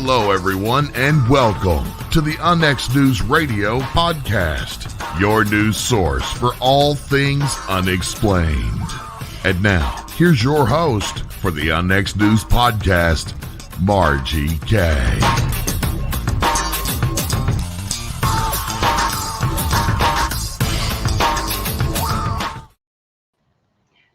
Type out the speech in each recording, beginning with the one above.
Hello, everyone, and welcome to the UnX News Radio podcast, your news source for all things unexplained. And now, here's your host for the UnX News podcast, Margie Kay.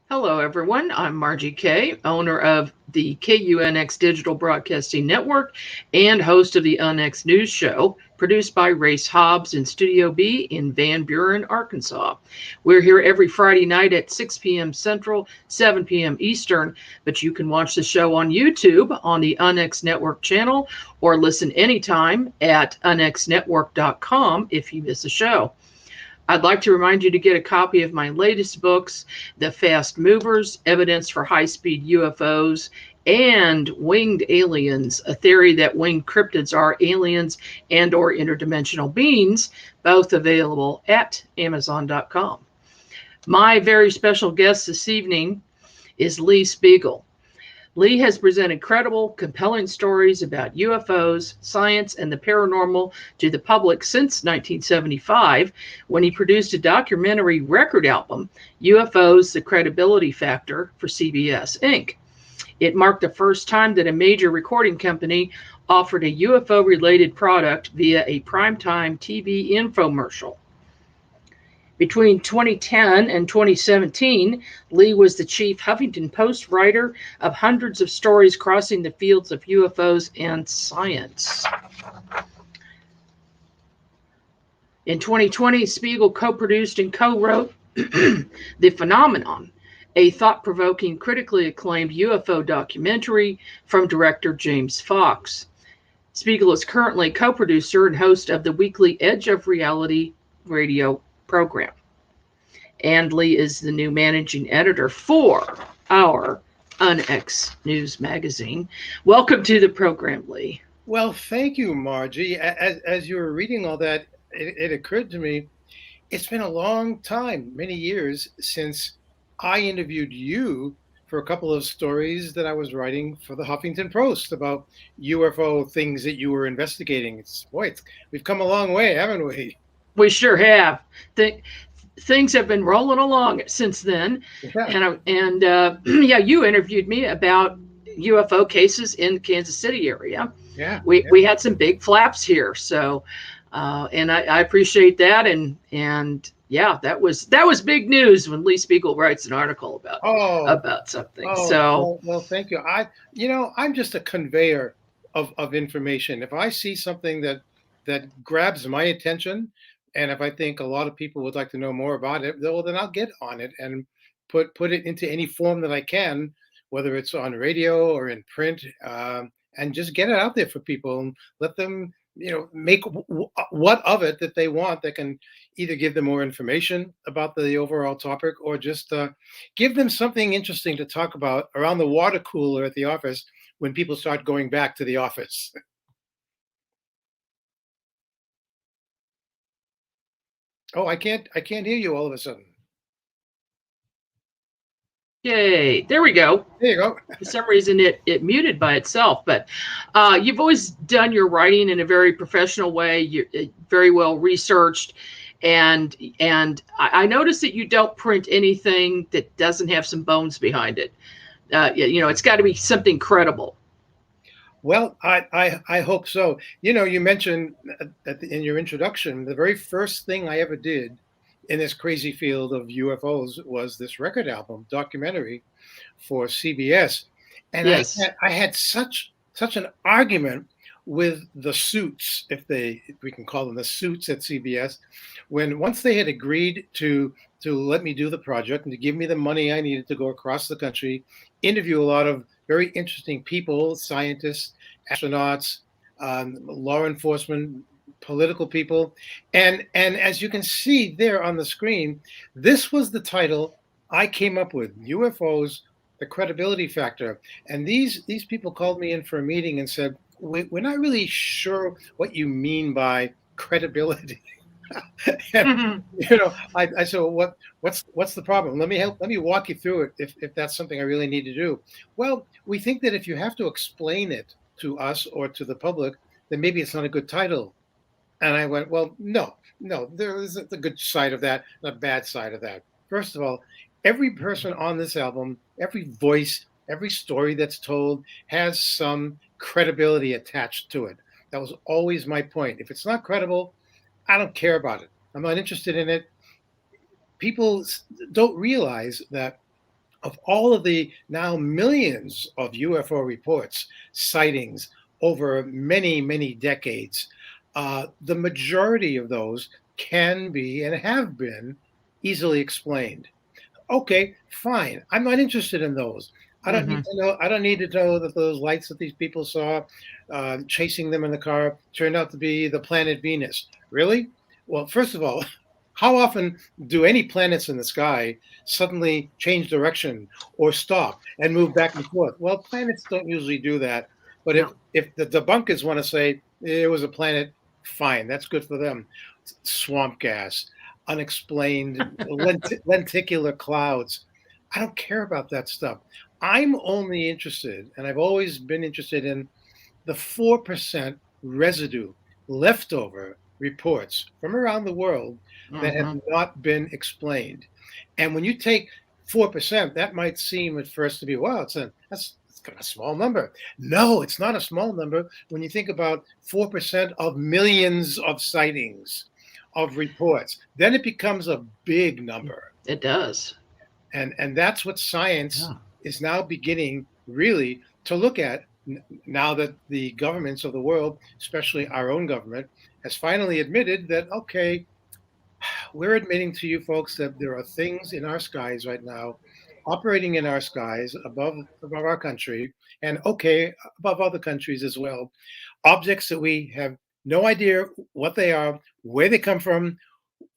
Hello, everyone. I'm Margie Kay, owner of the KUNX Digital Broadcasting Network and host of the UnX News Show, produced by Race Hobbs in Studio B in Van Buren, Arkansas. We're here every Friday night at 6 p.m. Central, 7 p.m. Eastern, but you can watch the show on YouTube on the UnX Network channel or listen anytime at unxnetwork.com if you miss a show. I'd like to remind you to get a copy of my latest books, The Fast Movers, Evidence for High-Speed UFOs, and Winged Aliens, a theory that winged cryptids are aliens and or interdimensional beings, both available at Amazon.com. My very special guest this evening is Lee Speigel. Lee has presented credible, compelling stories about UFOs, science, and the paranormal to the public since 1975, when he produced a documentary record album, UFOs, The Credibility Factor, for CBS Inc. It marked the first time that a major recording company offered a UFO-related product via a primetime TV infomercial. Between 2010 and 2017, Lee was the chief Huffington Post writer of hundreds of stories crossing the fields of UFOs and science. In 2020, Spiegel co-produced and co-wrote The Phenomenon, a thought-provoking, critically acclaimed UFO documentary from director James Fox. Spiegel is currently co-producer and host of the weekly Edge of Reality radio program. And Lee is the new managing editor for our UnX News Magazine. Welcome to the program, Lee. Well, thank you, Margie. As you were reading all that, it occurred to me, it's been a long time, many years, since I interviewed you for a couple of stories that I was writing for the Huffington Post about UFO things that you were investigating. We've come a long way, haven't we? We sure have. Things have been rolling along since then. Yeah. And you interviewed me about UFO cases in the Kansas City area. Yeah. We had some big flaps here. So, and I appreciate that. And yeah, that was big news when Lee Speigel writes an article about something. Well, thank you. I'm just a conveyor of information. If I see something that grabs my attention, and if I think a lot of people would like to know more about it, then I'll get on it and put it into any form that I can, whether it's on radio or in print, and just get it out there for people and let them, make what of it that they want that can either give them more information about the overall topic or just give them something interesting to talk about around the water cooler at the office when people start going back to the office. Oh, I can't hear you all of a sudden. Yay, there we go. There you go. For some reason it muted by itself, but you've always done your writing in a very professional way. You're very well researched, and I noticed that you don't print anything that doesn't have some bones behind it. It's got to be something credible. Well, I hope so. You mentioned in your introduction, the very first thing I ever did in this crazy field of UFOs was this record album documentary for CBS. And yes. I had such an argument with the suits, if we can call them the suits at CBS, once they had agreed to let me do the project and to give me the money I needed to go across the country, interview a lot of very interesting people, scientists, astronauts, law enforcement, political people. And as you can see there on the screen, this was the title I came up with, UFOs, The Credibility Factor. And these people called me in for a meeting and said, we're not really sure what you mean by credibility. And, I said, well, what's the problem? Let me walk you through it if that's something I really need to do. Well, we think that if you have to explain it to us or to the public, then maybe it's not a good title. And I went, well, no, there is a good side of that and a bad side of that. First of all, every person on this album, every voice, every story that's told has some credibility attached to it. That was always my point. If it's not credible, I don't care about it. I'm not interested in it. People don't realize that of all of the now millions of UFO reports, sightings over many, many decades, the majority of those can be and have been easily explained. Okay, fine. I'm not interested in those. I don't need to know. I don't need to know that those lights that these people saw chasing them in the car turned out to be the planet Venus. Really? Well, first of all, how often do any planets in the sky suddenly change direction or stop and move back and forth? Well, planets don't usually do that. But if the debunkers want to say it was a planet, fine, that's good for them. Swamp gas, unexplained lenticular clouds. I don't care about that stuff. I'm only interested, and I've always been interested in the 4% residue leftover reports from around the world that have not been explained. And when you take 4%, that might seem at first to be, wow, that's a small number. No, it's not a small number when you think about 4% of millions of sightings, of reports. Then it becomes a big number. It does. And that's what science is now beginning really to look at, now that the governments of the world, especially our own government, has finally admitted that, okay, we're admitting to you folks that there are things in our skies right now, operating in our skies above our country, and okay, above other countries as well, objects that we have no idea what they are, where they come from,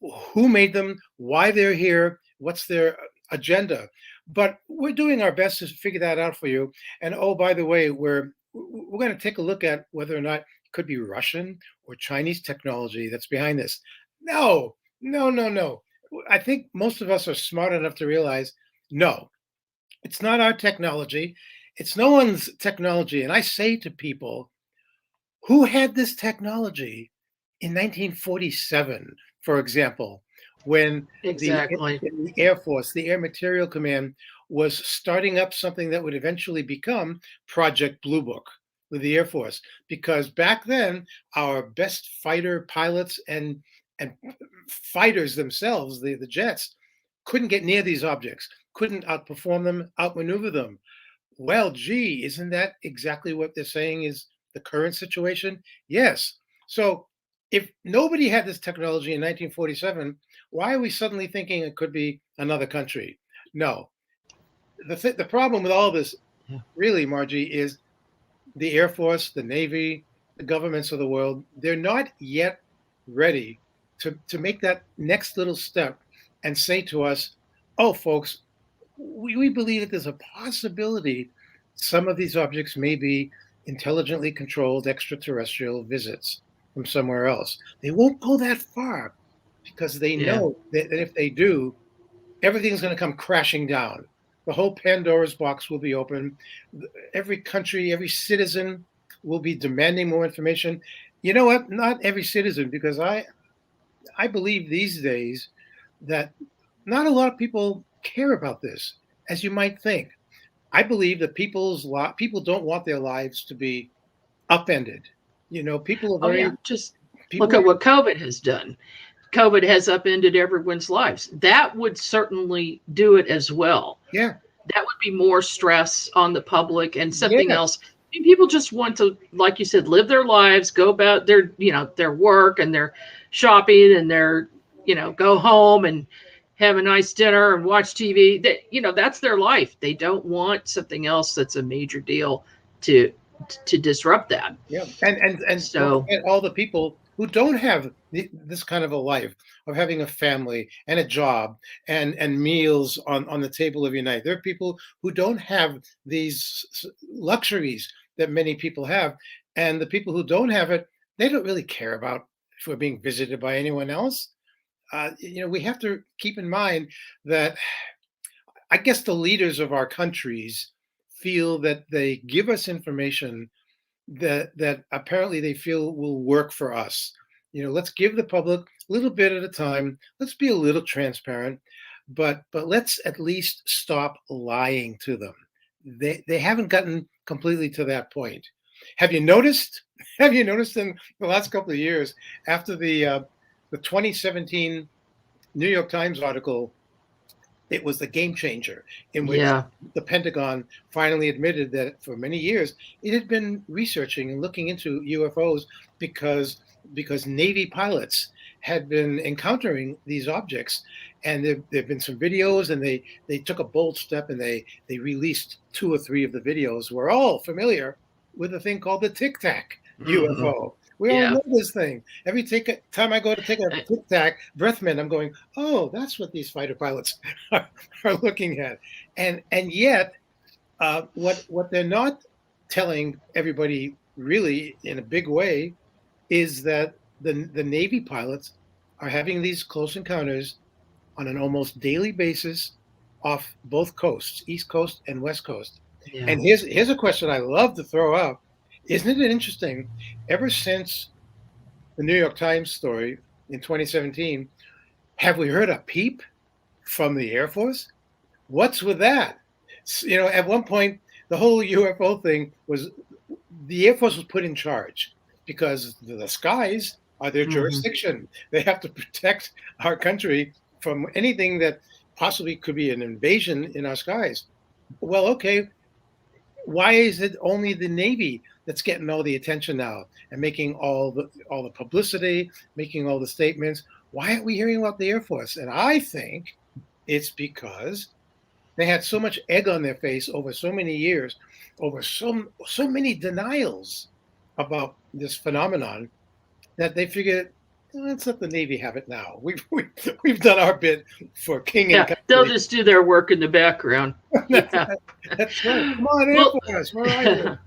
who made them, why they're here, what's their agenda. But we're doing our best to figure that out for you. And oh, by the way, we're going to take a look at whether or not it could be Russian or Chinese technology that's behind this. No. I think most of us are smart enough to realize, no, it's not our technology. It's no one's technology. And I say to people, who had this technology in 1947, for example, when the Air Force, the Air Material Command, was starting up something that would eventually become Project Blue Book with the Air Force? Because back then, our best fighter pilots and fighters themselves, the jets, couldn't get near these objects, couldn't outperform them, outmaneuver them. Well, gee, isn't that exactly what they're saying is the current situation? Yes. So if nobody had this technology in 1947, why are we suddenly thinking it could be another country? No. The problem with all this, really, Margie, is the Air Force, the Navy, the governments of the world, they're not yet ready to make that next little step and say to us, oh, folks, we believe that there's a possibility some of these objects may be intelligently controlled extraterrestrial visits from somewhere else. They won't go that far because they know that if they do, everything's going to come crashing down. The whole Pandora's box will be open. Every country, every citizen will be demanding more information. You know what? Not every citizen, because I believe these days that not a lot of people care about this, as you might think. I believe that people don't want their lives to be upended. You know, people are very. Look at what COVID has done. COVID has upended everyone's lives. That would certainly do it as well. Yeah. That would be more stress on the public and something else. I mean, people just want to, like you said, live their lives, go about their, their work and their shopping and their, go home and have a nice dinner and watch TV. That's their life. They don't want something else that's a major deal to disrupt that. Yeah. And so all the people who don't have this kind of a life of having a family and a job and meals on the table every night. There are people who don't have these luxuries that many people have. And the people who don't have it, they don't really care about if we're being visited by anyone else. We have to keep in mind that I guess the leaders of our countries feel that they give us information that apparently they feel will work for us. Let's give the public a little bit at a time. Let's be a little transparent, but let's at least stop lying to them. They haven't gotten completely to that point. Have you noticed? Have you noticed in the last couple of years, after the 2017 New York Times article, it was the game changer, in which the Pentagon finally admitted that for many years it had been researching and looking into UFOs because Navy pilots had been encountering these objects, and there've been some videos, and they took a bold step, and they released 2 or 3 of the videos. We're all familiar with a thing called the Tic Tac UFO. We all know this thing. Every time I go to take a Tic Tac breath mint, I'm going, oh, that's what these fighter pilots are looking at. And yet, what they're not telling everybody really in a big way is that the Navy pilots are having these close encounters on an almost daily basis off both coasts, East Coast and West Coast. Yeah. And here's a question I love to throw out. Isn't it interesting? Ever since the New York Times story in 2017, have we heard a peep from the Air Force? What's with that? At one point, the whole UFO thing was the Air Force was put in charge because the skies are their jurisdiction. They have to protect our country from anything that possibly could be an invasion in our skies. Well, okay. Why is it only the Navy that's getting all the attention now and making all the publicity, making all the statements? Why aren't we hearing about the Air Force? And I think it's because they had so much egg on their face over so many years, over so many denials about this phenomenon, that they figured, let's let the Navy have it now. We've done our bit for king and country. They'll just do their work in the background. That's right. Come on, Air Force. Where are you?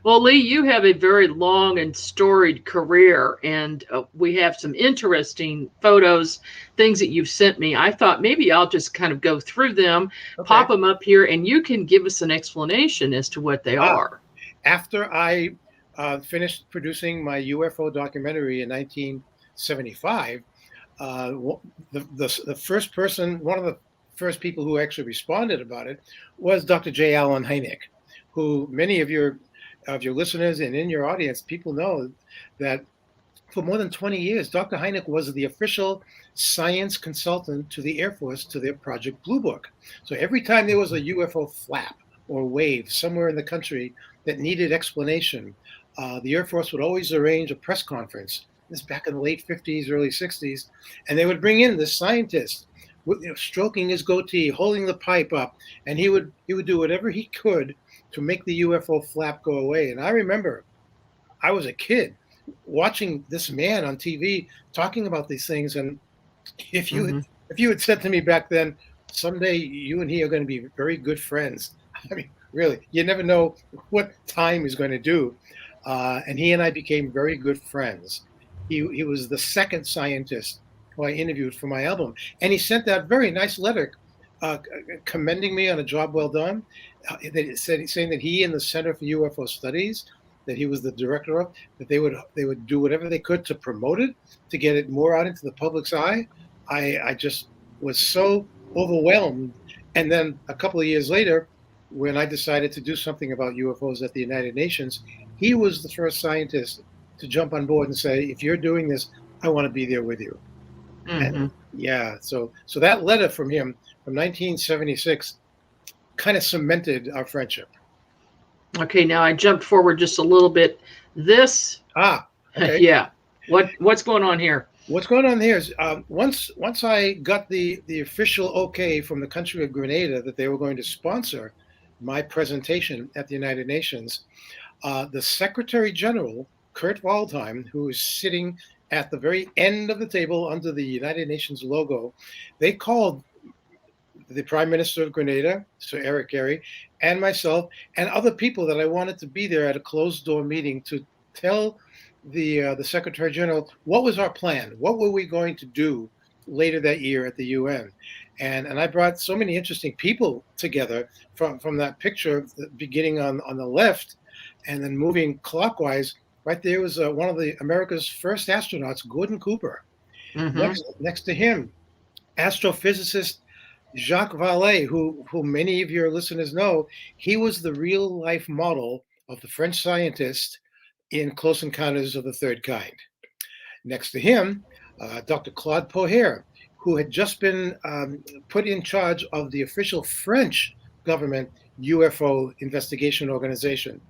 Well, Lee, you have a very long and storied career, and we have some interesting photos, things that you've sent me. I thought maybe I'll just kind of go through them, pop them up here, and you can give us an explanation as to what they are. After I finished producing my UFO documentary in 1975, the first person, one of the first people who actually responded about it was Dr. J. Allen Heineck, who many of your listeners and in your audience, people know that for more than 20 years, Dr. Heineck was the official science consultant to the Air Force to their Project Blue Book. So every time there was a UFO flap or wave somewhere in the country that needed explanation, the Air Force would always arrange a press conference. This back in the late 50s, early 60s, and they would bring in this scientist, stroking his goatee, holding the pipe up, and he would do whatever he could to make the UFO flap go away. And I remember, I was a kid watching this man on TV talking about these things, and if you had said to me back then, someday you and he are going to be very good friends. I mean, really, you never know what time is going to do. And he and I became very good friends. He was the second scientist who I interviewed for my album. And he sent that very nice letter commending me on a job well done. Saying that he and the Center for UFO Studies, that he was the director of, that they would do whatever they could to promote it, to get it more out into the public's eye. I just was so overwhelmed. And then a couple of years later, when I decided to do something about UFOs at the United Nations, he was the first scientist to jump on board and say, if you're doing this, I want to be there with you. And so that letter from him from 1976 kind of cemented our friendship. Okay, now I jumped forward just a little bit. This, okay. What's going on here? What's going on here is once I got the official okay from the country of Grenada that they were going to sponsor my presentation at the United Nations, the Secretary General, Kurt Waldheim, who is sitting at the very end of the table under the United Nations logo, they called the Prime Minister of Grenada, Sir Eric Gary, and myself, and other people that I wanted to be there at a closed-door meeting to tell the Secretary General what was our plan, what were we going to do later that year at the UN. And I brought so many interesting people together from that picture, beginning on the left, and then moving clockwise. Right there was one of the America's first astronauts, Gordon Cooper. Mm-hmm. Next to him, astrophysicist Jacques Vallée, who many of your listeners know. He was the real life model of the French scientist in Close Encounters of the Third Kind. Next to him, Dr. Claude Poher, who had just been put in charge of the official French government UFO investigation organization.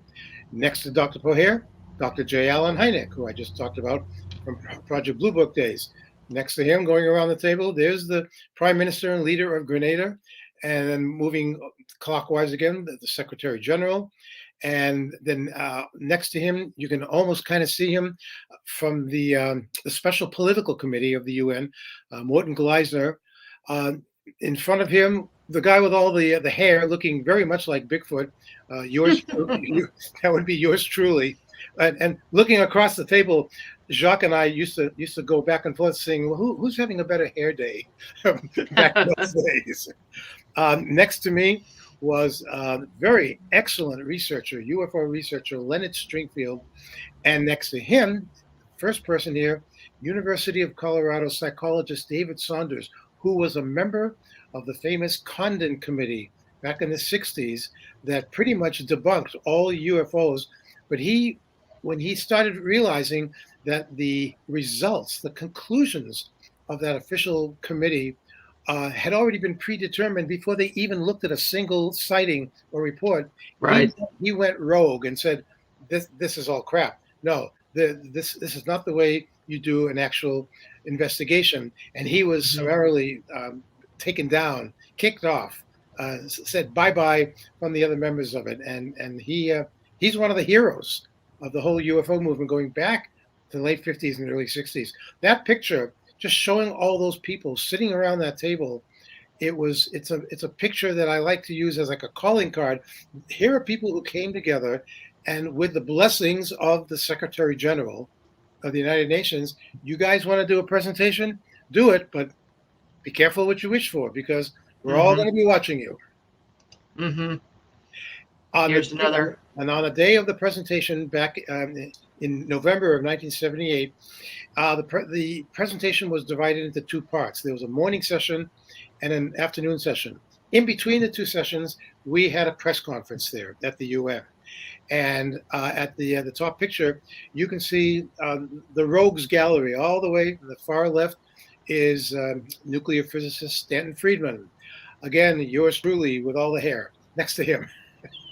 Next to Dr. Poher, Dr. J. Allen Heineck, who I just talked about from Project Blue Book days. Next to him, going around the table, there's the Prime Minister and leader of Grenada, and then moving clockwise again, the Secretary General. And then next to him, you can almost kind of see him from the Special Political Committee of the UN, Morton Gleisner. In front of him, the guy with all the hair, looking very much like Bigfoot. That would be yours truly. And looking across the table, Jacques and I used to go back and forth saying, well, who's having a better hair day back in those days? Next to me was a very excellent researcher, UFO researcher, Leonard Stringfield. And next to him, first person here, University of Colorado psychologist David Saunders, who was a member of the famous Condon Committee back in the 60s that pretty much debunked all UFOs. But when he started realizing that the results, the conclusions of that official committee had already been predetermined before they even looked at a single sighting or report, right? He went rogue and said, "This is all crap. No, this is not the way you do an actual investigation." And he was summarily taken down, kicked off, said bye-bye from the other members of it. And he's one of the heroes of the whole UFO movement going back to the late 50s and early 60s. That picture, just showing all those people sitting around that table, it's a picture that I like to use as like a calling card. Here are people who came together, and with the blessings of the Secretary General of the United Nations, you guys want to do a presentation? Do it, but be careful what you wish for, because we're all going to be watching you. Mm-hmm. Here's another. And on the day of the presentation back in November of 1978, the presentation was divided into two parts. There was a morning session and an afternoon session. In between the two sessions, we had a press conference there at the UN. And at the top picture, you can see the Rogues Gallery. All the way to the far left is nuclear physicist Stanton Friedman. Again, yours truly with all the hair next to him.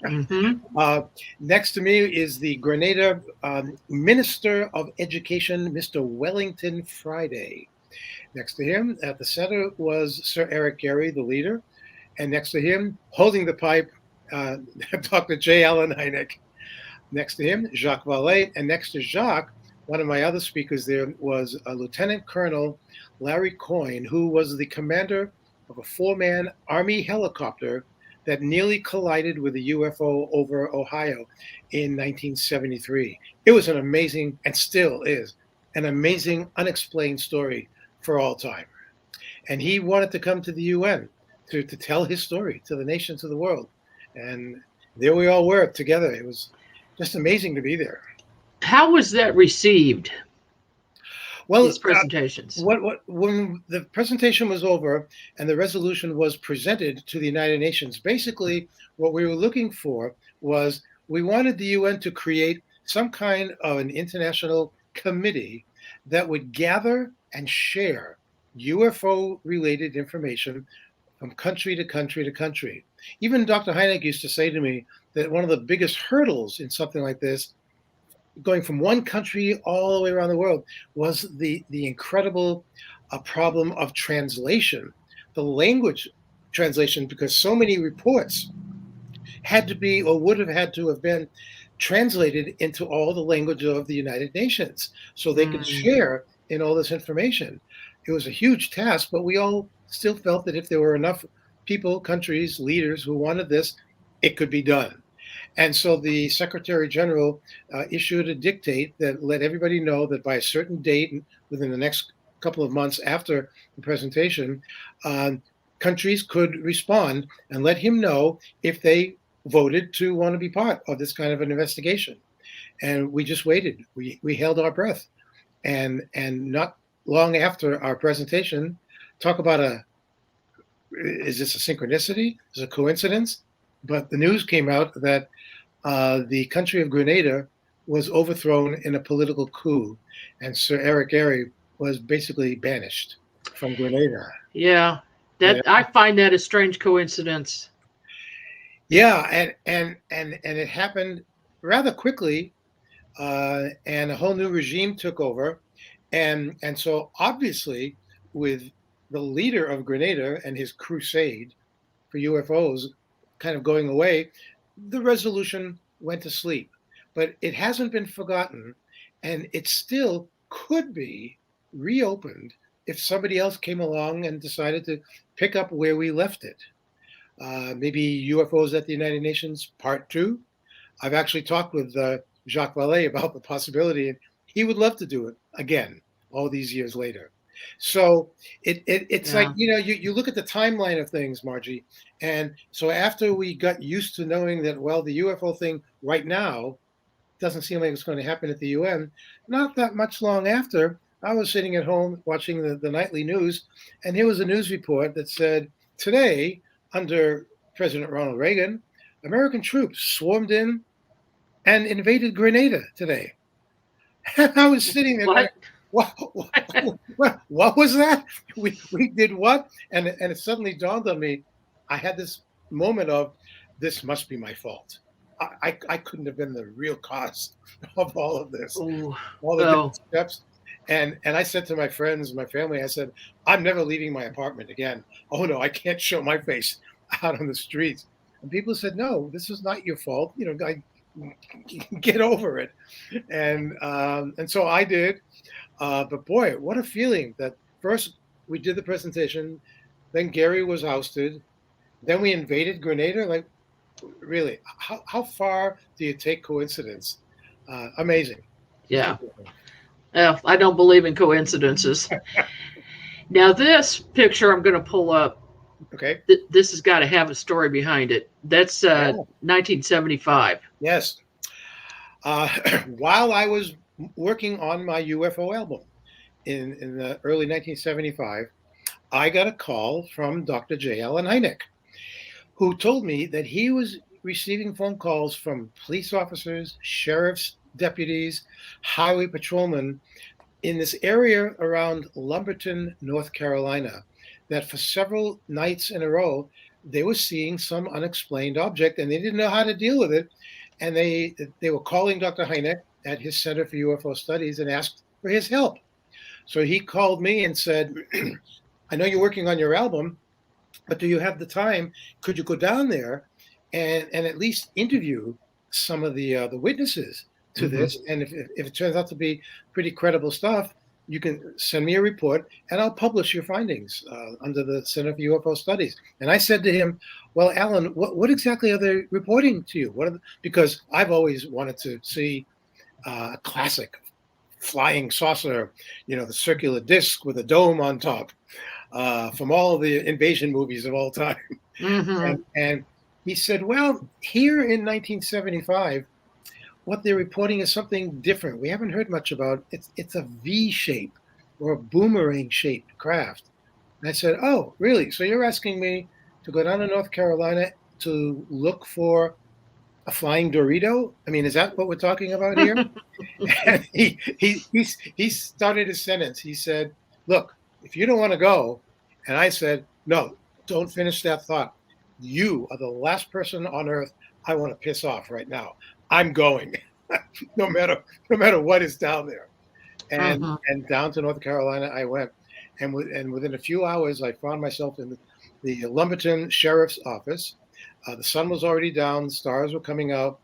Mm-hmm. Next to me is the Grenada Minister of Education, Mr. Wellington Friday. Next to him at the center was Sir Eric Gary, the leader. And next to him, holding the pipe, Dr. J. Allen Heineck. Next to him, Jacques Vallée. And next to Jacques, one of my other speakers there was Lieutenant Colonel Larry Coyne, who was the commander of a 4-man Army helicopter that nearly collided with a UFO over Ohio in 1973. It was an amazing, and still is, an amazing unexplained story for all time. And he wanted to come to the UN to tell his story to the nations of the world. And there we all were together. It was just amazing to be there. How was that received? Well, these presentations. When the presentation was over and the resolution was presented to the United Nations, basically what we were looking for was we wanted the UN to create some kind of an international committee that would gather and share UFO-related information from country to country to country. Even Dr. Heineck used to say to me that one of the biggest hurdles in something like this, going from one country all the way around the world, was the incredible problem of translation, the language translation, because so many reports had to be or would have had to have been translated into all the language of the United Nations so they could share in all this information. It was a huge task, but we all still felt that if there were enough people, countries, leaders who wanted this, it could be done. And so the Secretary General issued a dictate that let everybody know that by a certain date, within the next couple of months after the presentation, countries could respond and let him know if they voted to want to be part of this kind of an investigation. And we just waited. We held our breath. And not long after our presentation, talk about is this a synchronicity? Is it a coincidence? But the news came out that the country of Grenada was overthrown in a political coup, and Sir Eric Gehry was basically banished from Grenada. Yeah, I find that a strange coincidence. Yeah, and it happened rather quickly, and a whole new regime took over, and so obviously with the leader of Grenada and his crusade for UFOs kind of going away, the resolution went to sleep. But it hasn't been forgotten, and it still could be reopened if somebody else came along and decided to pick up where we left it. Maybe UFOs at the United Nations Part 2. I've actually talked with Jacques Vallée about the possibility, and he would love to do it again all these years later. So it's like, you look at the timeline of things, Margie, and so after we got used to knowing that, well, the UFO thing right now doesn't seem like it's going to happen at the UN, not that much long after, I was sitting at home watching the nightly news, and here was a news report that said, today, under President Ronald Reagan, American troops swarmed in and invaded Grenada today. And I was sitting there going, what was that? We did what? And it suddenly dawned on me, I had this moment of, this must be my fault. I couldn't have been the real cause of all of this, all the different steps. And I said to my friends, my family, I said, I'm never leaving my apartment again. Oh no, I can't show my face out on the streets. And people said, no, this is not your fault. Get over it. And so I did. But boy, what a feeling that first we did the presentation, then Gehry was ousted, then we invaded Grenada. Like, really, how far do you take coincidence? Amazing. Yeah. I don't believe in coincidences. Now, this picture I'm going to pull up. Okay. This has got to have a story behind it. That's 1975. Yes. While I was working on my UFO album in the early 1975, I got a call from Dr. J. Allen Heineck, who told me that he was receiving phone calls from police officers, sheriffs, deputies, highway patrolmen in this area around Lumberton, North Carolina, that for several nights in a row, they were seeing some unexplained object and they didn't know how to deal with it. And they were calling Dr. Heineck at his Center for UFO Studies and asked for his help. So he called me and said, I know you're working on your album, but do you have the time? Could you go down there and at least interview some of the witnesses to this? And if it turns out to be pretty credible stuff, you can send me a report and I'll publish your findings under the Center for UFO Studies. And I said to him, well, Alan, what exactly are they reporting to you? Because I've always wanted to see a classic flying saucer, the circular disc with a dome on top from all the invasion movies of all time. And he said, well, here in 1975, what they're reporting is something different. We haven't heard much about it. It's a V shape or a boomerang shaped craft. And I said, oh, really? So you're asking me to go down to North Carolina to look for a flying Dorito? I mean, is that what we're talking about here? And he started his sentence. He said, look, if you don't want to go, and I said, no, don't finish that thought. You are the last person on earth I want to piss off right now. I'm going, no matter what is down there. And down to North Carolina I went. And within a few hours, I found myself in the Lumberton Sheriff's Office. The sun was already down, the stars were coming out,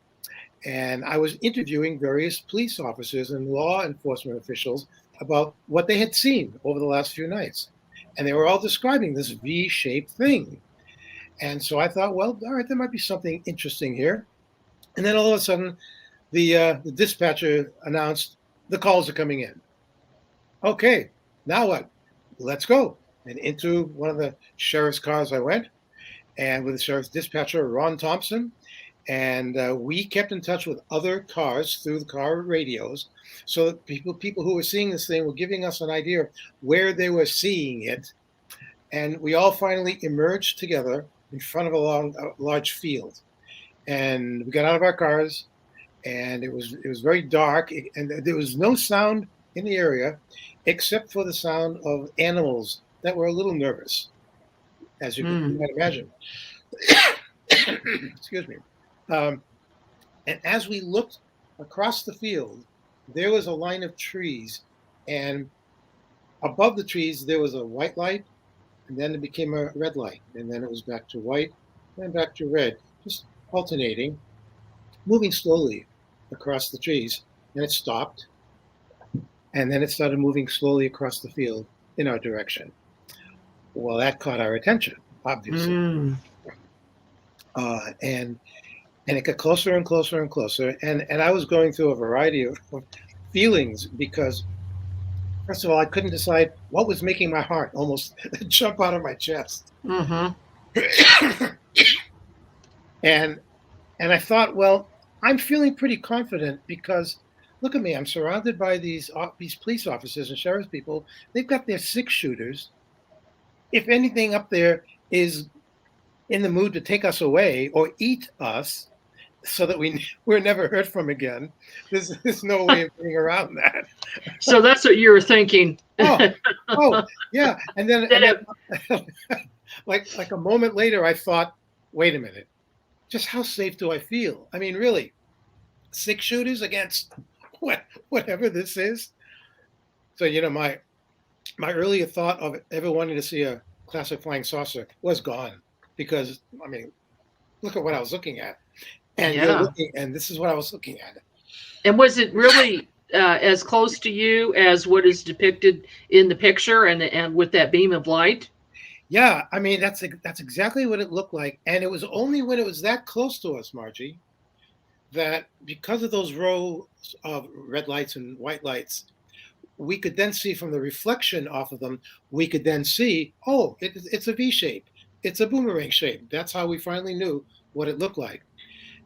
and I was interviewing various police officers and law enforcement officials about what they had seen over the last few nights. And they were all describing this V-shaped thing. And so I thought, well, all right, there might be something interesting here. And then all of a sudden, the dispatcher announced the calls are coming in. Okay, now what? Let's go. And into one of the sheriff's cars I went, and with the sheriff's dispatcher, Ron Thompson. And we kept in touch with other cars through the car radios, so that people who were seeing this thing were giving us an idea of where they were seeing it. And we all finally emerged together in front of a large field. And we got out of our cars, and it was very dark, and there was no sound in the area except for the sound of animals that were a little nervous, as you might imagine. Excuse me. And as we looked across the field, there was a line of trees, and above the trees there was a white light, and then it became a red light, and then it was back to white, and back to red, just alternating, moving slowly across the trees. And it stopped, and then it started moving slowly across the field in our direction. Well, that caught our attention, obviously. And it got closer and closer and closer. And I was going through a variety of feelings because, first of all, I couldn't decide what was making my heart almost jump out of my chest. And I thought, well, I'm feeling pretty confident because look at me. I'm surrounded by these police officers and sheriff's people. They've got their 6-shooters. If anything up there is in the mood to take us away or eat us so that we're never heard from again, there's no way of getting around that. So that's what you were thinking. oh, yeah. And then like a moment later, I thought, wait a minute, just how safe do I feel? I mean, really, 6 shooters against whatever this is. So, my earlier thought of ever wanting to see a classic flying saucer was gone because, I mean, look at what I was looking at. And and this is what I was looking at. And was it really as close to you as what is depicted in the picture and with that beam of light? Yeah, I mean, that's exactly what it looked like. And it was only when it was that close to us, Margie, that because of those rows of red lights and white lights, we could then see from the reflection off of them, we could then see, oh, it's a V shape. It's a boomerang shape. That's how we finally knew what it looked like.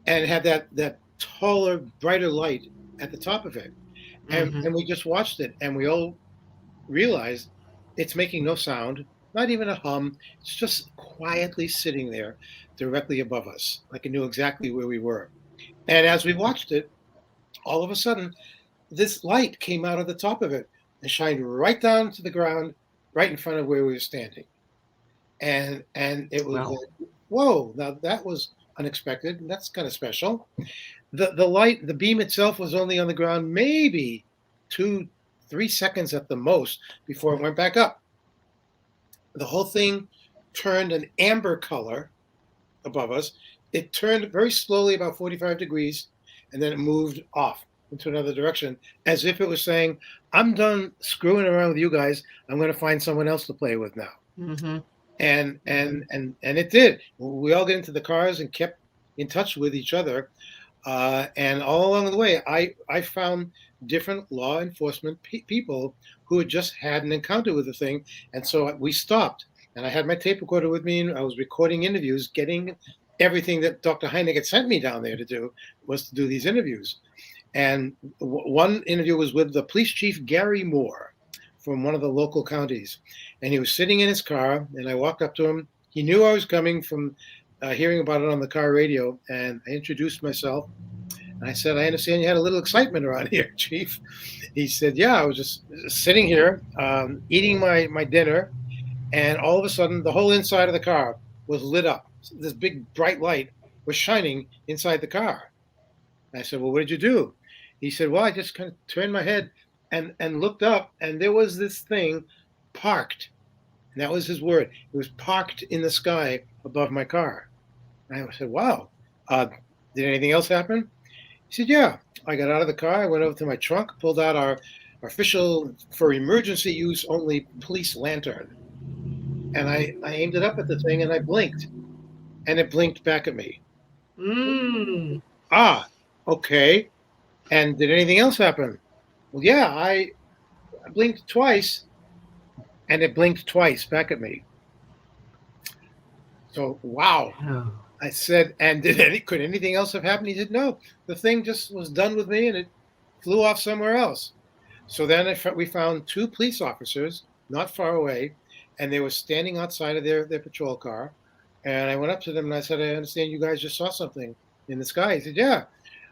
And it had that taller, brighter light at the top of it. And we just watched it, and we all realized it's making no sound, not even a hum. It's just quietly sitting there directly above us, like it knew exactly where we were. And as we watched it, all of a sudden, this light came out of the top of it and shined right down to the ground, right in front of where we were standing. And it was like, whoa, now that was unexpected. And that's kind of special. The light, the beam itself was only on the ground maybe 2-3 seconds at the most before it went back up. The whole thing turned an amber color above us. It turned very slowly, about 45 degrees, and then it moved off into another direction, as if it was saying, I'm done screwing around with you guys. I'm going to find someone else to play with now. And it did. We all got into the cars and kept in touch with each other. And all along the way, I found different law enforcement people who had just had an encounter with the thing. And so we stopped. And I had my tape recorder with me, and I was recording interviews, getting everything that Dr. Heineck had sent me down there to do, was to do these interviews. And one interview was with the police chief, Gary Moore, from one of the local counties. And he was sitting in his car, and I walked up to him. He knew I was coming from hearing about it on the car radio, and I introduced myself. And I said, I understand you had a little excitement around here, Chief. He said, yeah, I was just sitting here eating my dinner, and all of a sudden, the whole inside of the car was lit up. This big bright light was shining inside the car. And I said, well, what did you do? He said, well, I just kind of turned my head and looked up, and there was this thing parked. And that was his word. It was parked in the sky above my car. And I said, wow, did anything else happen? He said, yeah. I got out of the car. I went over to my trunk, pulled out our official, for emergency use only, police lantern. And I aimed it up at the thing, and I blinked. And it blinked back at me. Ah, okay. And did anything else happen? Well, yeah, I blinked twice, and it blinked twice back at me. So, wow. Oh. I said, and could anything else have happened? He said, no, the thing just was done with me and it flew off somewhere else. So then we found two police officers not far away, and they were standing outside of their patrol car. And I went up to them and I said, I understand you guys just saw something in the sky. He said, yeah,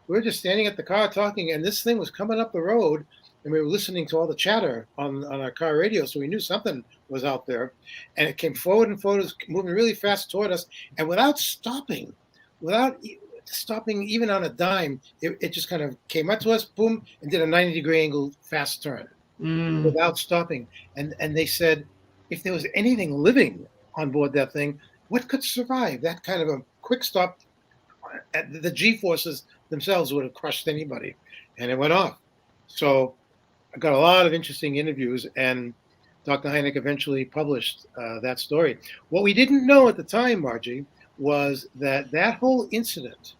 we were just standing at the car talking, and this thing was coming up the road, and we were listening to all the chatter on our car radio, so we knew something was out there. And it came forward and forward, it was moving really fast toward us, and without stopping even on a dime, it just kind of came up to us, boom, and did a 90-degree angle fast turn without stopping. And they said, if there was anything living on board that thing, what could survive that kind of a quick stop? The G-forces themselves would have crushed anybody, and it went off. So I got a lot of interesting interviews, and Dr. Heineck eventually published that story. What we didn't know at the time, Margie, was that whole incident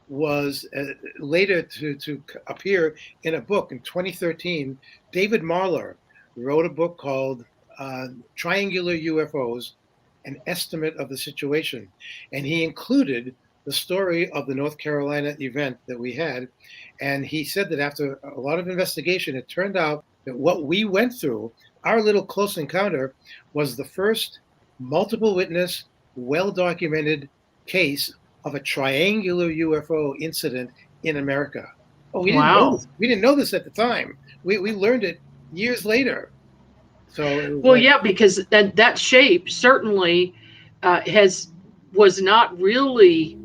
was later to appear in a book in 2013. David Marler wrote a book called Triangular UFOs, an Estimate of the Situation. And he included the story of the North Carolina event that we had. And he said that after a lot of investigation, it turned out that what we went through, our little close encounter, was the first multiple witness, well-documented case of a triangular UFO incident in America. Oh, we didn't know this. We didn't know this at the time. We learned it years later. So well, yeah, because that shape certainly was not really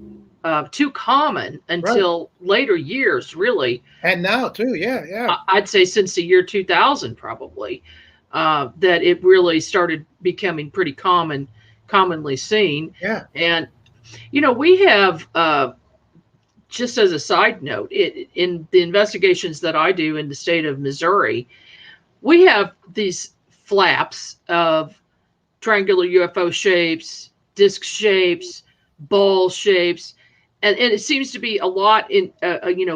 too common until later years, really. And now too, yeah. I'd say since the year 2000, probably, that it really started becoming pretty commonly seen. Yeah. And, we have, just as a side note, in the investigations that I do in the state of Missouri, we have these flaps of triangular UFO shapes, disc shapes, ball shapes, and it seems to be a lot in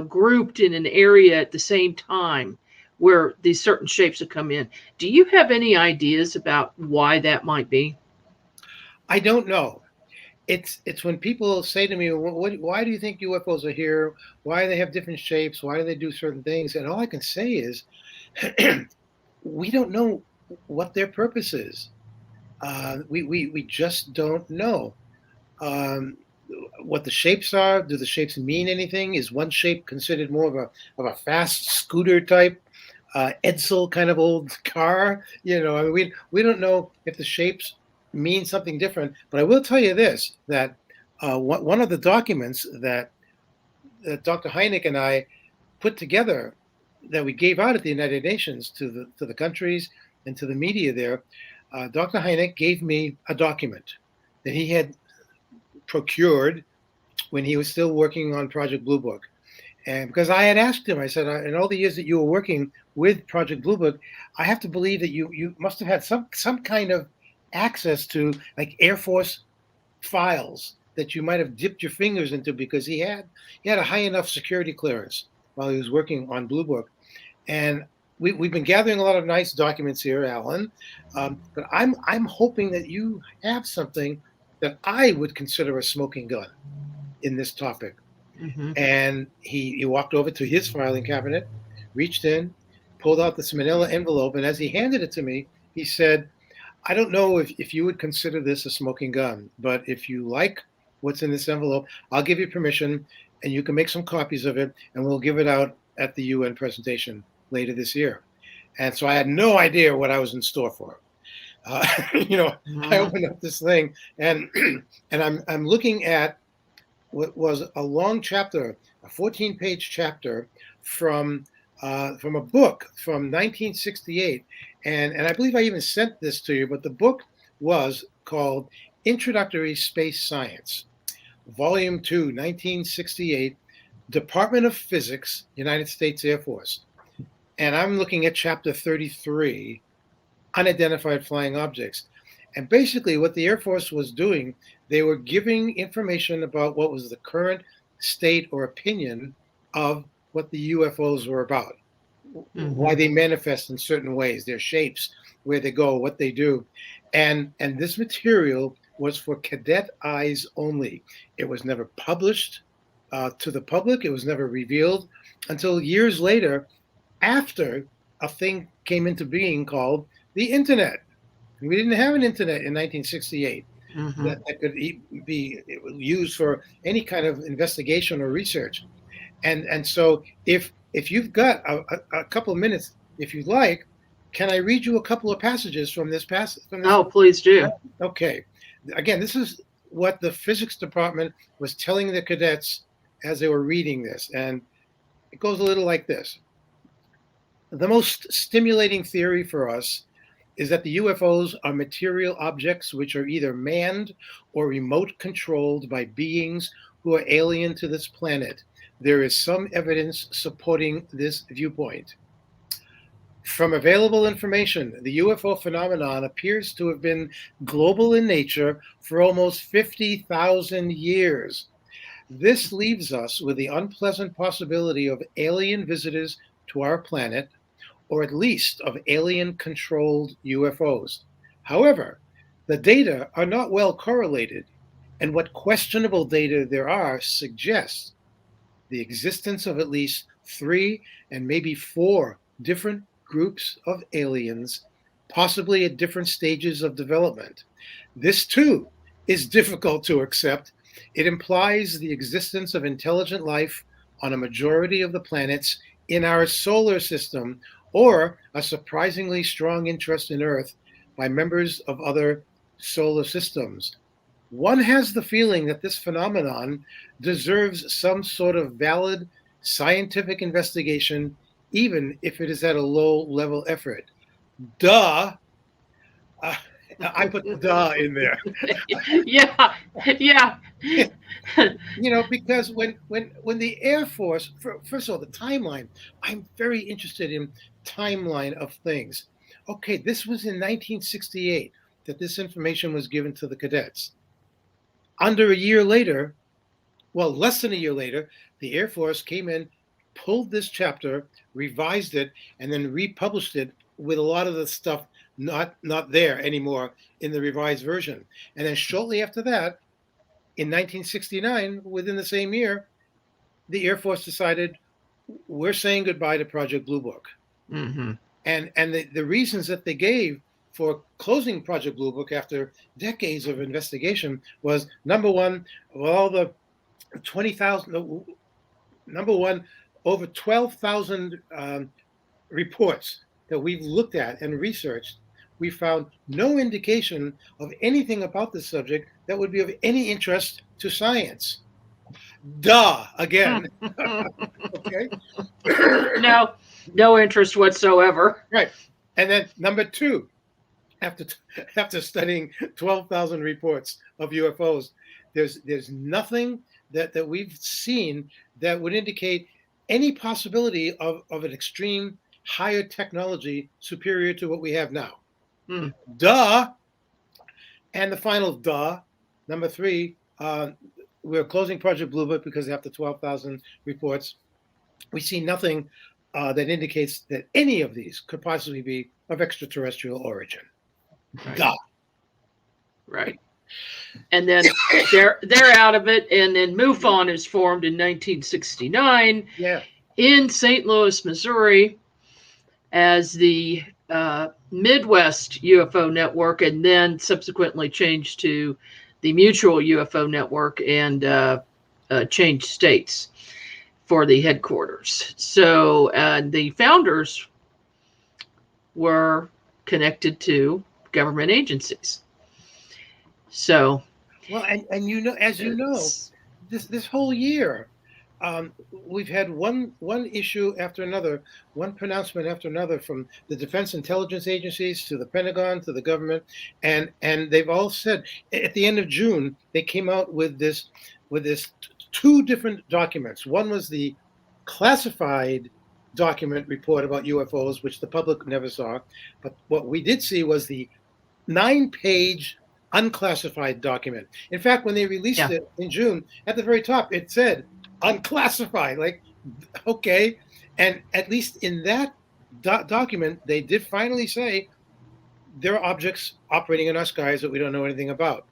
grouped in an area at the same time where these certain shapes have come in. Do you have any ideas about why that might be? I don't know. It's when people say to me, why do you think UFOs are here? Why do they have different shapes? Why do they do certain things? And all I can say is we don't know what their purpose is. We just don't know. What the shapes are. Do the shapes mean anything? Is one shape considered more of a fast scooter type, Edsel kind of old car? We don't know if the shapes mean something different. But I will tell you this, that one of the documents that Dr. Heineck and I put together that we gave out at the United Nations to the countries and to the media there, Dr. Heineck gave me a document that he had procured when he was still working on Project Blue Book. And because I had asked him, I said, in all the years that you were working with Project Blue Book, I have to believe that you must have had some kind of access to like Air Force files that you might have dipped your fingers into, because he had a high enough security clearance while he was working on Blue Book. And we've been gathering a lot of nice documents here, Alan, but I'm hoping that you have something that I would consider a smoking gun in this topic. Mm-hmm. And he walked over to his filing cabinet, reached in, pulled out this manila envelope, and as he handed it to me, he said, I don't know if you would consider this a smoking gun, but if you like what's in this envelope, I'll give you permission, and you can make some copies of it, and we'll give it out at the UN presentation later this year. And so I had no idea what I was in store for. I opened up this thing, and I'm looking at what was a long chapter, a 14-page chapter from a book from 1968, and I believe I even sent this to you. But the book was called Introductory Space Science, Volume 2, 1968, Department of Physics, United States Air Force. And I'm looking at Chapter 33. Unidentified flying objects. And basically what the Air Force was doing, they were giving information about what was the current state or opinion of what the UFOs were about, why they manifest in certain ways, their shapes, where they go, what they do. And this material was for cadet eyes only. It was never published to the public. It was never revealed until years later, after a thing came into being called the internet. We didn't have an internet in 1968 that could be used for any kind of investigation or research. And so if you've got a couple of minutes, if you'd like, can I read you a couple of passages from this passage? Oh, please do. Okay. Again, this is what the physics department was telling the cadets as they were reading this. And it goes a little like this. The most stimulating theory for us is that the UFOs are material objects which are either manned or remote controlled by beings who are alien to this planet. There is some evidence supporting this viewpoint. From available information, the UFO phenomenon appears to have been global in nature for almost 50,000 years. This leaves us with the unpleasant possibility of alien visitors to our planet, or at least of alien-controlled UFOs. However, the data are not well correlated, and what questionable data there are suggests the existence of at least 3 and maybe 4 different groups of aliens, possibly at different stages of development. This, too, is difficult to accept. It implies the existence of intelligent life on a majority of the planets in our solar system, or a surprisingly strong interest in Earth by members of other solar systems. One has the feeling that this phenomenon deserves some sort of valid scientific investigation, even if it is at a low-level effort. Duh. I put the duh in there. Yeah. Because when the Air Force, first of all, the timeline, I'm very interested in timeline of things. Okay, this was in 1968 that this information was given to the cadets. Under a year later, well, less than a year later, the Air Force came in, pulled this chapter, revised it, and then republished it with a lot of the stuff not there anymore in the revised version. And then shortly after that, in 1969, within the same year, the Air Force decided we're saying goodbye to Project Blue Book. Mm-hmm. And the reasons that they gave for closing Project Blue Book after decades of investigation was, number one, all the 20,000, number one, over 12,000 reports that we've looked at and researched, we found no indication of anything about this subject that would be of any interest to science. Duh, again. Okay. No interest whatsoever. Right. And then number two, after studying 12,000 reports of UFOs, there's nothing that we've seen that would indicate any possibility of an extreme higher technology superior to what we have now. Duh. And the final duh, number three, we're closing Project Blue Book because after 12,000 reports, we see nothing that indicates that any of these could possibly be of extraterrestrial origin. Right. Duh. Right. And then they're out of it, and then MUFON is formed in 1969 in St. Louis, Missouri, as the Midwest UFO Network, and then subsequently changed to the Mutual UFO Network and changed states for the headquarters. So the founders were connected to government agencies. So, well, and as you know, this whole year, we've had one issue after another, one pronouncement after another, from the defense intelligence agencies to the Pentagon to the government, and they've all said at the end of June they came out with this 2 different documents. One was the classified document report about UFOs, which the public never saw, but what we did see was the 9-page unclassified document. In fact, when they released it in June, at the very top it said unclassified. Like, okay. And at least in that document, they did finally say there are objects operating in our skies that we don't know anything about.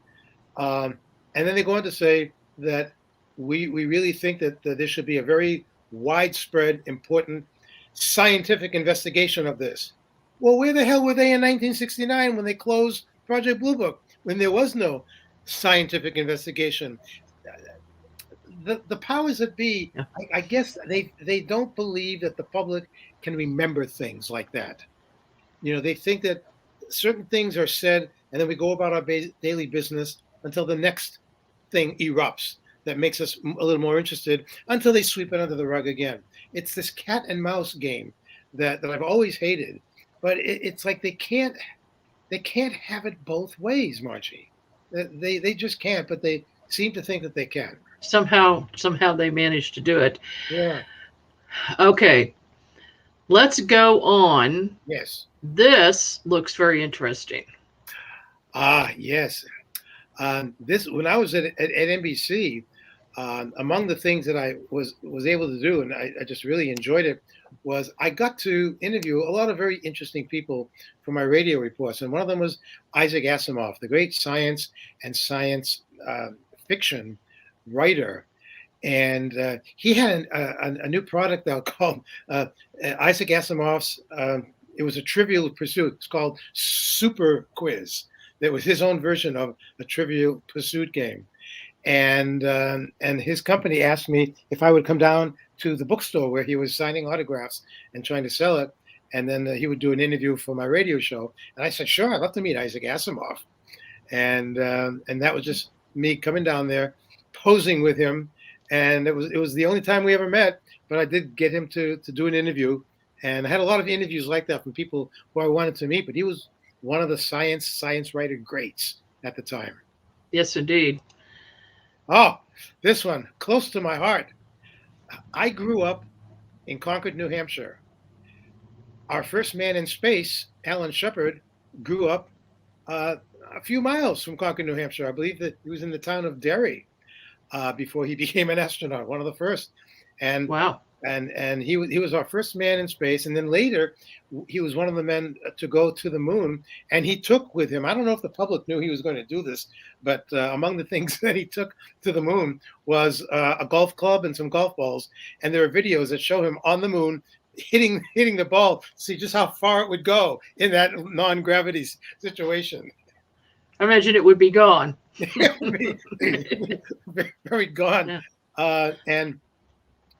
And then they go on to say that we really think that there should be a very widespread, important scientific investigation of this. Well, where the hell were they in 1969 when they closed Project Blue Book, when there was no scientific investigation? The powers that be, I guess they don't believe that the public can remember things like that. They think that certain things are said, and then we go about our daily business until the next thing erupts that makes us a little more interested, until they sweep it under the rug again. It's this cat and mouse game that I've always hated, but it's like they can't have it both ways, Margie. They just can't, but they seem to think that they can. Somehow they managed to do it. Yeah. Okay. Let's go on. Yes. This looks very interesting. Yes. This, when I was at NBC, among the things that I was able to do, and I just really enjoyed it, was I got to interview a lot of very interesting people for my radio reports. And one of them was Isaac Asimov, the great science and science fiction writer. And he had a new product out called Isaac Asimov's, it was a Trivial Pursuit. It's called Super Quiz. That was his own version of a Trivial Pursuit game. And his company asked me if I would come down to the bookstore where he was signing autographs and trying to sell it. And then he would do an interview for my radio show. And I said, sure, I'd love to meet Isaac Asimov. And that was just me coming down there, posing with him. And it was the only time we ever met, but I did get him to do an interview. And I had a lot of interviews like that from people who I wanted to meet, but he was one of the science writer greats at the time. Yes, indeed. Oh, this one, close to my heart. I grew up in Concord, New Hampshire. Our first man in space, Alan Shepard, grew up a few miles from Concord, New Hampshire. I believe that he was in the town of Derry before he became an astronaut, one of the first. And wow. And he was our first man in space. And then later, he was one of the men to go to the moon. And he took with him, I don't know if the public knew he was going to do this, but among the things that he took to the moon was a golf club and some golf balls. And there are videos that show him on the moon hitting the ball to see just how far it would go in that non-gravity situation. I imagine it would be gone. Very gone. Yeah.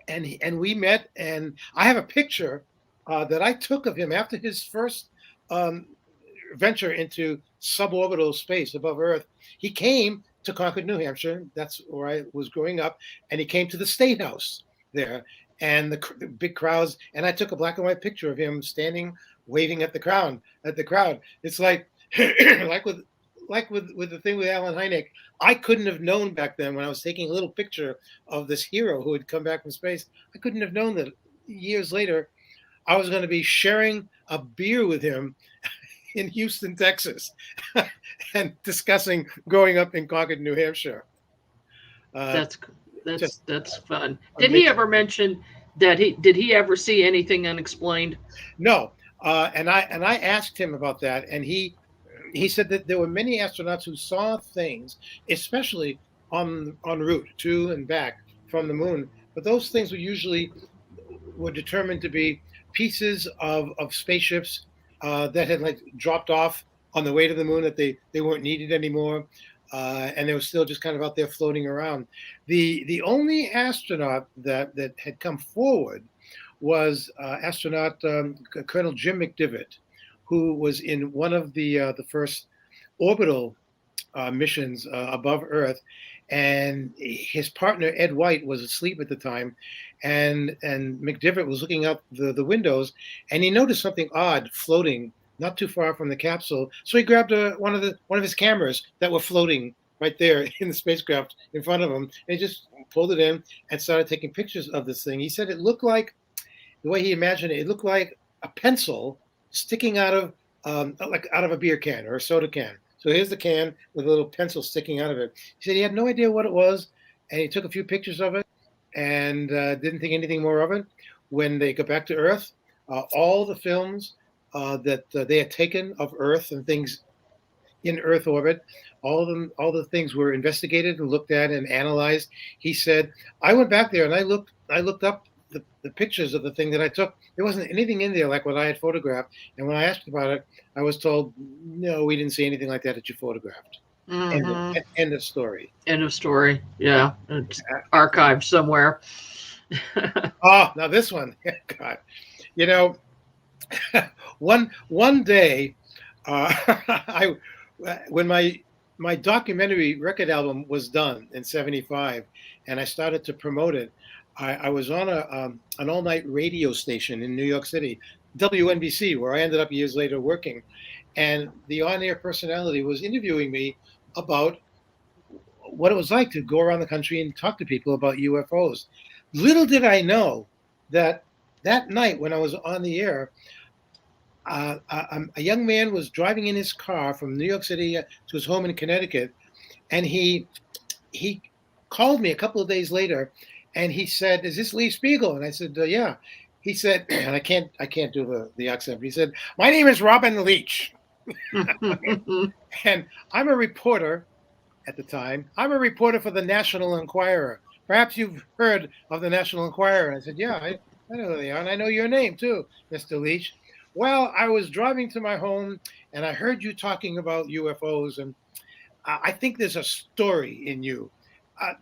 And we met, and I have a picture that I took of him after his first venture into suborbital space above Earth. He came to Concord, New Hampshire. That's where I was growing up. And he came to the State House there, and the big crowds. And I took a black and white picture of him standing, waving at the crowd. It's like with the thing with Allen Heineck, I couldn't have known back then when I was taking a little picture of this hero who had come back from space. I couldn't have known that years later I was going to be sharing a beer with him in Houston, Texas, and discussing growing up in Concord, New Hampshire. That's fun. Did he ever mention that did he ever see anything unexplained? No, and I asked him about that, and he said that there were many astronauts who saw things, especially en route to and back from the moon. But those things were determined to be pieces of spaceships that had dropped off on the way to the moon, that they weren't needed anymore. And they were still just kind of out there floating around. The only astronaut that had come forward was astronaut Colonel Jim McDivitt, who was in one of the first orbital missions above Earth, and his partner Ed White was asleep at the time, and McDivitt was looking out the windows, and he noticed something odd floating not too far from the capsule. So he grabbed one of his cameras that were floating right there in the spacecraft in front of him, and he just pulled it in and started taking pictures of this thing. He said it looked like, the way he imagined it, it looked like a pencil sticking out of a beer can or a soda can. So here's the can with a little pencil sticking out of it. He said he had no idea what it was, and he took a few pictures of it and didn't think anything more of it. When they got back to Earth, all the films that they had taken of Earth and things in Earth orbit. All the things were investigated and looked at and analyzed. He said, I went back there and I looked up the pictures of the thing that I took. There wasn't anything in there like what I had photographed. And when I asked about it, I was told, no, we didn't see anything like that you photographed. Mm-hmm. End of story. End of story. Yeah, it's archived somewhere. Oh, now this one, God, you know, one day, when my documentary record album was done in '75, and I started to promote it, I was on an all-night radio station in New York City, WNBC, where I ended up years later working, and the on-air personality was interviewing me about what it was like to go around the country and talk to people about UFOs. Little did I know that night when I was on the air, a young man was driving in his car from New York City to his home in Connecticut, and he called me a couple of days later, and he said, "Is this Lee Speigel?" And I said, "Yeah." He said, and I can't do the accent. But he said, "My name is Robin Leach, and I'm a reporter at the time. I'm a reporter for the National Enquirer. Perhaps you've heard of the National Enquirer." And I said, "Yeah, I know who they are, and I know your name too, Mr. Leach. Well, I was driving to my home, and I heard you talking about UFOs, and I think there's a story in you.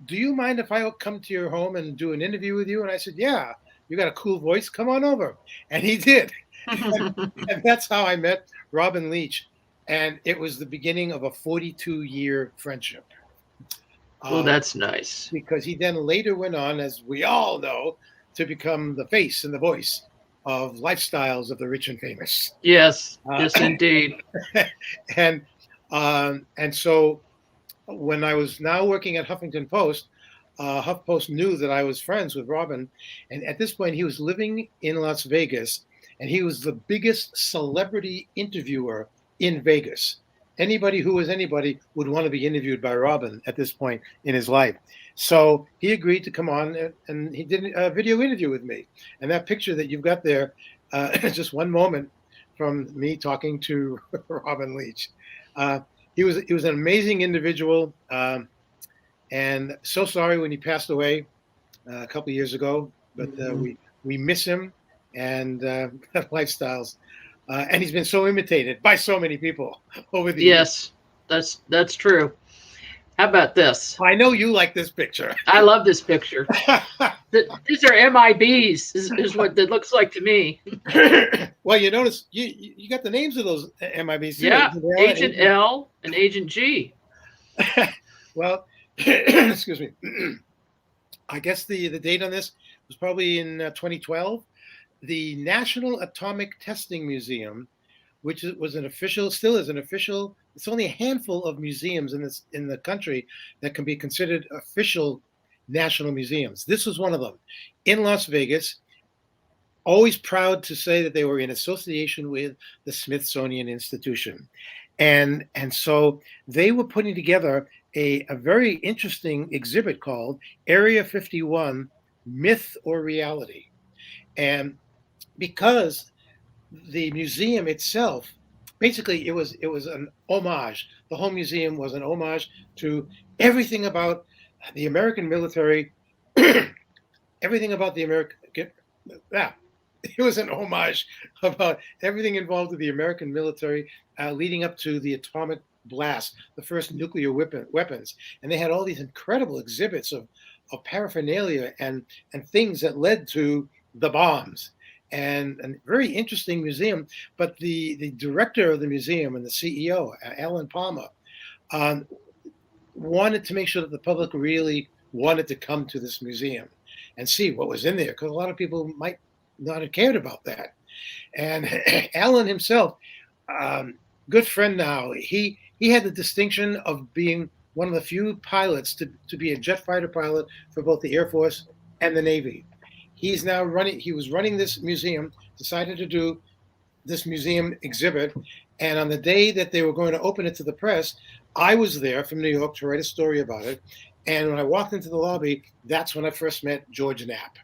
Do you mind if I come to your home and do an interview with you?" And I said, "Yeah, you got a cool voice. Come on over." And he did. And that's how I met Robin Leach. And it was the beginning of a 42-year friendship. Well, that's nice. Because he then later went on, as we all know, to become the face and the voice of lifestyles of the rich and famous. Yes, yes, indeed. And so when I was now working at Huffington Post, HuffPost knew that I was friends with Robin. And at this point, he was living in Las Vegas, and he was the biggest celebrity interviewer in Vegas. Anybody who was anybody would want to be interviewed by Robin at this point in his life. So he agreed to come on, and he did a video interview with me. And that picture that you've got there is just one moment from me talking to Robin Leach. He was an amazing individual, and so sorry when he passed away a couple of years ago. But we miss him and lifestyles. And he's been so imitated by so many people over the years. Yes, that's true. How about this? I know you like this picture. I love this picture. These are MIBs, is what it looks like to me. Well, you notice you got the names of those MIBs. Yeah, Agent L and Agent G. Well, excuse me. I guess the date on this was probably in 2012. The National Atomic Testing Museum, which was still is an official. It's only a handful of museums in the country that can be considered official national museums. This was one of them in Las Vegas. Always proud to say that they were in association with the Smithsonian Institution, and so they were putting together a very interesting exhibit called Area 51: Myth or Reality, and because the museum itself, basically it was an homage. The whole museum was an homage to everything about the American military, everything about the American. It was an homage about everything involved with the American military leading up to the atomic blast, the first nuclear weapons. And they had all these incredible exhibits of paraphernalia and things that led to the bombs. And a very interesting museum. But the director of the museum and the CEO, Alan Palmer, wanted to make sure that the public really wanted to come to this museum and see what was in there, because a lot of people might not have cared about that. And Alan himself, good friend now, he had the distinction of being one of the few pilots to be a jet fighter pilot for both the Air Force and the Navy. He was running this museum, decided to do this museum exhibit. And on the day that they were going to open it to the press, I was there from New York to write a story about it. And when I walked into the lobby, that's when I first met George Knapp.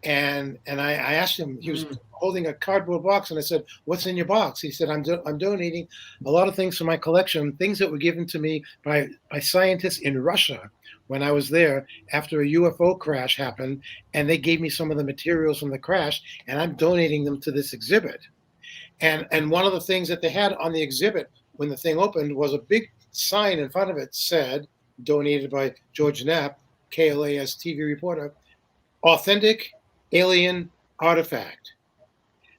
And I asked him, he was holding a cardboard box, and I said, "What's in your box?" He said, I'm donating a lot of things from my collection, things that were given to me by scientists in Russia when I was there after a UFO crash happened, and they gave me some of the materials from the crash, and I'm donating them to this exhibit. And one of the things that they had on the exhibit when the thing opened was a big sign in front of it said, donated by George Knapp, KLAS TV reporter, authentic alien artifact.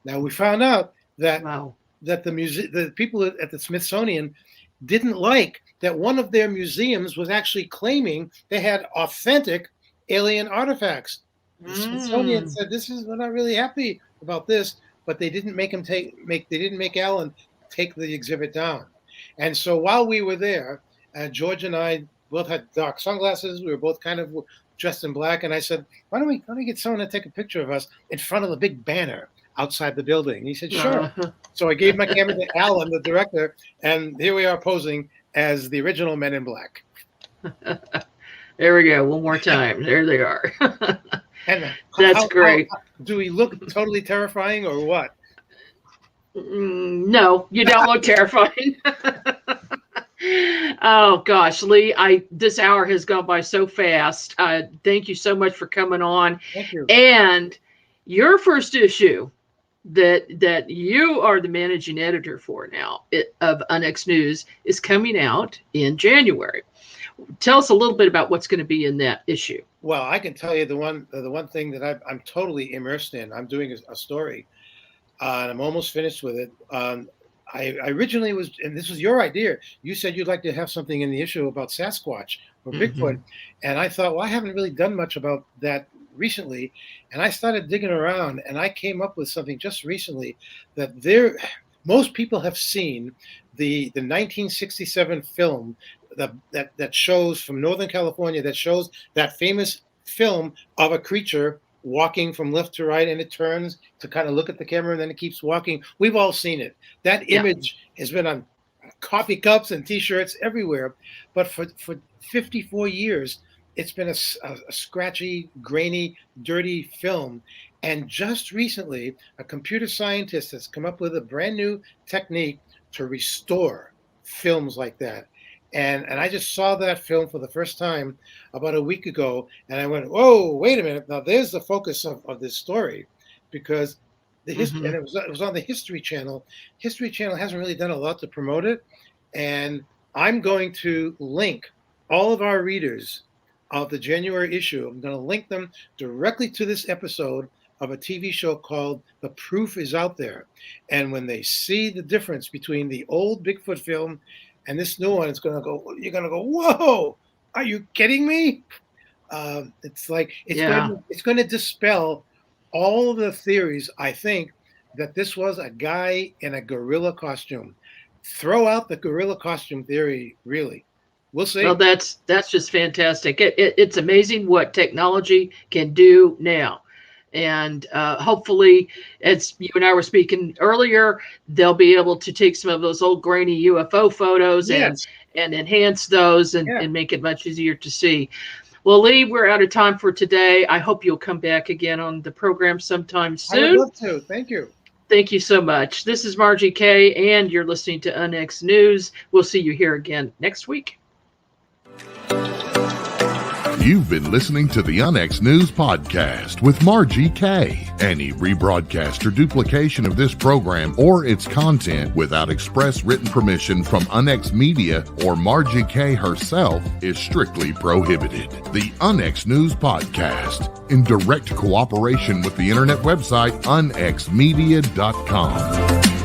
Now we found out that that the people at the Smithsonian didn't like that one of their museums was actually claiming they had authentic alien artifacts. The Smithsonian said, we're not really happy about this, but they didn't make Allen take the exhibit down. And so while we were there, George and I both had dark sunglasses. We were both kind of dressed in black. And I said, why don't we get someone to take a picture of us in front of the big banner outside the building? And he said, sure. So I gave my camera to Allen, the director, and here we are posing as the original Men in Black. There we go. One more time. There they are. And that's great. Do we look totally terrifying or what? No, you don't look terrifying. Oh gosh, Lee, this hour has gone by so fast. Thank you so much for coming on. Thank you. And your first issue that you are the managing editor for now of UnX News is coming out in January. Tell us a little bit about what's going to be in that issue. Well, I can tell you the one thing that I'm totally immersed in. I'm doing a story, and I'm almost finished with it. I originally was, and this was your idea. You said you'd like to have something in the issue about Sasquatch or Bigfoot, and I thought, well, I haven't really done much about that recently, and I started digging around, and I came up with something just recently that most people have seen the 1967 film that shows from Northern California, that shows that famous film of a creature walking from left to right, and it turns to kind of look at the camera, and then it keeps walking. We've all seen it. That image has been on coffee cups and T-shirts everywhere. But for 54 years, it's been a scratchy, grainy, dirty film. And just recently, a computer scientist has come up with a brand new technique to restore films like that. And I just saw that film for the first time about a week ago, and I went, whoa, wait a minute. Now there's the focus of this story, because the history, and it was on the History Channel. History Channel hasn't really done a lot to promote it, and I'm going to link all of our readers of the January issue. I'm going to link them directly to this episode of a TV show called The Proof Is Out There. And when they see the difference between the old Bigfoot film and this new one, you're going to go, whoa, are you kidding me? It's like, it's going to dispel all the theories, I think, that this was a guy in a gorilla costume. Throw out the gorilla costume theory, really. We'll see. Well, that's just fantastic. It's amazing what technology can do now. And hopefully, as you and I were speaking earlier, they'll be able to take some of those old grainy UFO photos and enhance those and make it much easier to see. Well, Lee, we're out of time for today. I hope you'll come back again on the program sometime soon. I would love to. Thank you. Thank you so much. This is Margie Kay, and you're listening to UnX News. We'll see you here again next week. You've been listening to the UnX News Podcast with Margie Kay. Any rebroadcast or duplication of this program or its content without express written permission from UnX Media or Margie Kay herself is strictly prohibited. The UnX News Podcast, in direct cooperation with the internet website unxmedia.com.